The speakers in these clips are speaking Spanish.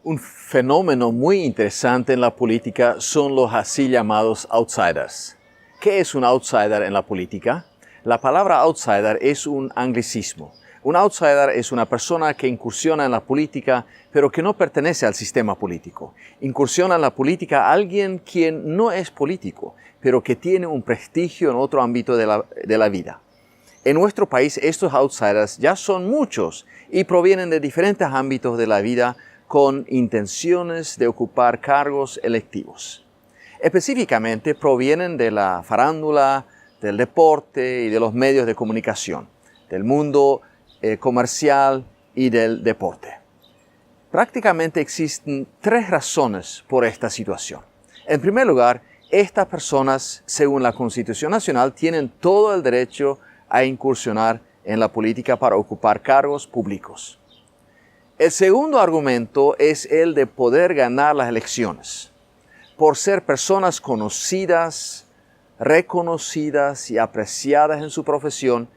Un fenómeno muy interesante en la política son los así llamados outsiders. ¿Qué es un outsider en la política? La palabra outsider es un anglicismo. Un outsider es una persona que incursiona en la política, pero que no pertenece al sistema político. Incursiona en la política alguien quien no es político, pero que tiene un prestigio en otro ámbito de la vida. En nuestro país estos outsiders ya son muchos y provienen de diferentes ámbitos de la vida con intenciones de ocupar cargos electivos. Específicamente provienen de la farándula, del deporte y de los medios de comunicación, del mundo comercial y del deporte. Prácticamente existen tres razones por esta situación. En primer lugar, estas personas, según la Constitución Nacional, tienen todo el derecho a incursionar en la política para ocupar cargos públicos. El segundo argumento es el de poder ganar las elecciones. Por ser personas conocidas, reconocidas y apreciadas en su profesión,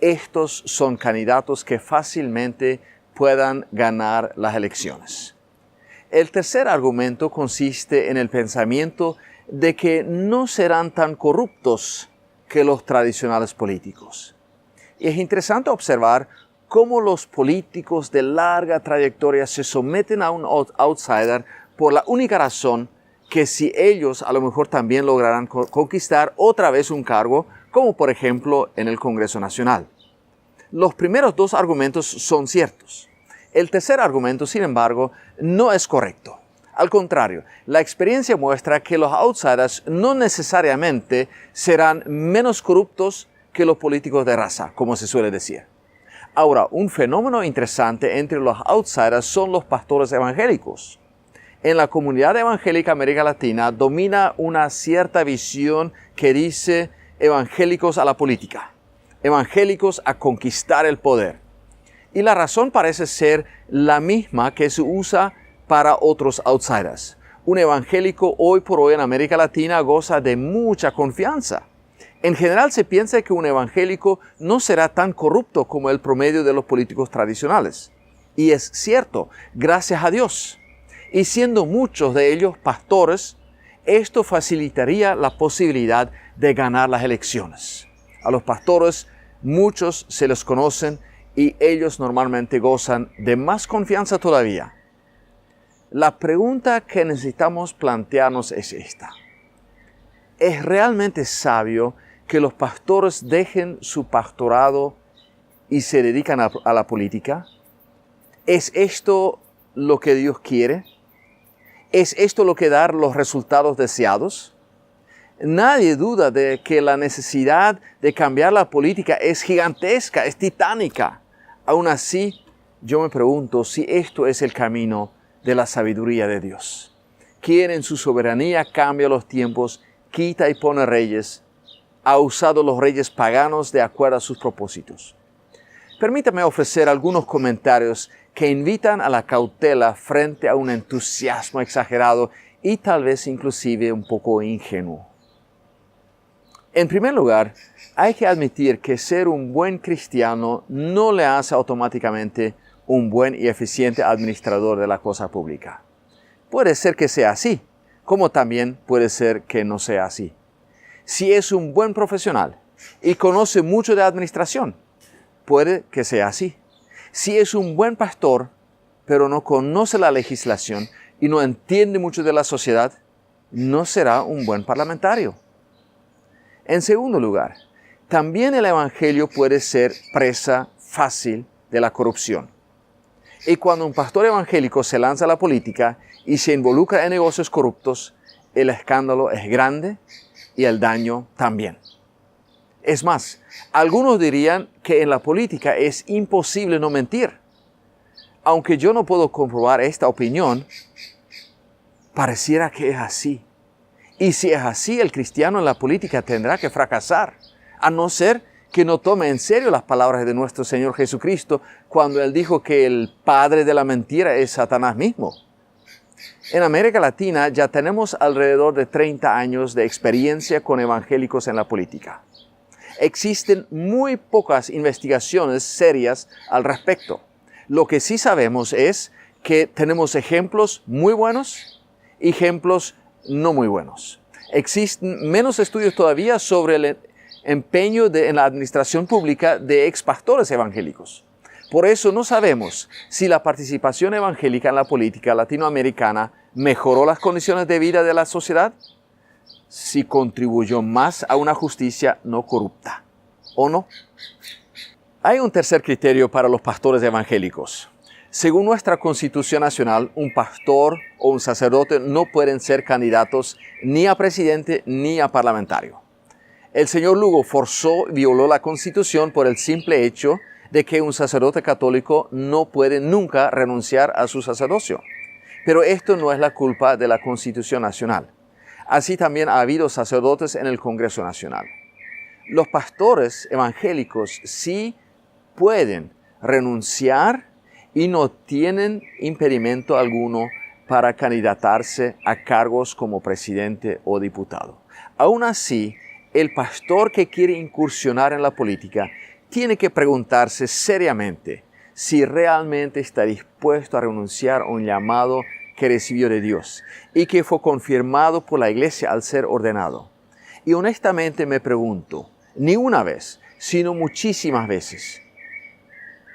estos son candidatos que fácilmente puedan ganar las elecciones. El tercer argumento consiste en el pensamiento de que no serán tan corruptos que los tradicionales políticos. Y es interesante observar cómo los políticos de larga trayectoria se someten a un outsider por la única razón que si ellos a lo mejor también lograrán conquistar otra vez un cargo, como por ejemplo en el Congreso Nacional. Los primeros dos argumentos son ciertos. El tercer argumento, sin embargo, no es correcto. Al contrario, la experiencia muestra que los outsiders no necesariamente serán menos corruptos que los políticos de raza, como se suele decir. Ahora, un fenómeno interesante entre los outsiders son los pastores evangélicos. En la comunidad evangélica América Latina domina una cierta visión que dice evangélicos a la política, evangélicos a conquistar el poder. Y la razón parece ser la misma que se usa para otros outsiders. Un evangélico hoy por hoy en América Latina goza de mucha confianza. En general se piensa que un evangélico no será tan corrupto como el promedio de los políticos tradicionales. Y es cierto, gracias a Dios. Y siendo muchos de ellos pastores, esto facilitaría la posibilidad de ganar las elecciones. A los pastores muchos se les conocen y ellos normalmente gozan de más confianza todavía. La pregunta que necesitamos plantearnos es esta. ¿Es realmente sabio que los pastores dejen su pastorado y se dedican a la política? ¿Es esto lo que Dios quiere? ¿Es esto lo que da los resultados deseados? Nadie duda de que la necesidad de cambiar la política es gigantesca, es titánica. Aún así, yo me pregunto si esto es el camino de la sabiduría de Dios, quien en su soberanía cambia los tiempos, quita y pone reyes, ha usado los reyes paganos de acuerdo a sus propósitos. Permítame ofrecer algunos comentarios que invitan a la cautela frente a un entusiasmo exagerado y tal vez inclusive un poco ingenuo. En primer lugar, hay que admitir que ser un buen cristiano no le hace automáticamente un buen y eficiente administrador de la cosa pública. Puede ser que sea así, como también puede ser que no sea así. Si es un buen profesional y conoce mucho de administración, puede que sea así. Si es un buen pastor, pero no conoce la legislación y no entiende mucho de la sociedad, no será un buen parlamentario. En segundo lugar, también el evangelio puede ser presa fácil de la corrupción. Y cuando un pastor evangélico se lanza a la política y se involucra en negocios corruptos, el escándalo es grande y el daño también. Es más, algunos dirían que en la política es imposible no mentir. Aunque yo no puedo comprobar esta opinión, pareciera que es así. Y si es así, el cristiano en la política tendrá que fracasar, a no ser que no tome en serio las palabras de nuestro Señor Jesucristo cuando Él dijo que el padre de la mentira es Satanás mismo. En América Latina ya tenemos alrededor de 30 años de experiencia con evangélicos en la política. Existen muy pocas investigaciones serias al respecto. Lo que sí sabemos es que tenemos ejemplos muy buenos y ejemplos no muy buenos. Existen menos estudios todavía sobre el empeño en la administración pública de expastores evangélicos. Por eso no sabemos si la participación evangélica en la política latinoamericana mejoró las condiciones de vida de la sociedad, si contribuyó más a una justicia no corrupta, ¿o no? Hay un tercer criterio para los pastores evangélicos. Según nuestra Constitución Nacional, un pastor o un sacerdote no pueden ser candidatos ni a presidente ni a parlamentario. El señor Lugo violó la Constitución por el simple hecho de que un sacerdote católico no puede nunca renunciar a su sacerdocio. Pero esto no es la culpa de la Constitución Nacional. Así también ha habido sacerdotes en el Congreso Nacional. Los pastores evangélicos sí pueden renunciar y no tienen impedimento alguno para candidatarse a cargos como presidente o diputado. Aún así, el pastor que quiere incursionar en la política tiene que preguntarse seriamente si realmente está dispuesto a renunciar a un llamado que recibió de Dios y que fue confirmado por la Iglesia al ser ordenado. Y honestamente me pregunto, ni una vez, sino muchísimas veces,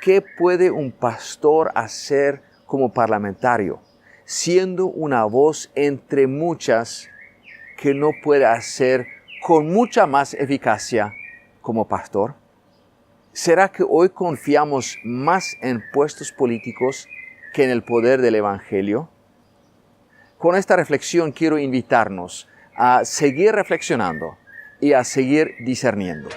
¿qué puede un pastor hacer como parlamentario, siendo una voz entre muchas que no puede hacer con mucha más eficacia como pastor? ¿Será que hoy confiamos más en puestos políticos que en el poder del Evangelio? Con esta reflexión quiero invitarnos a seguir reflexionando y a seguir discerniendo.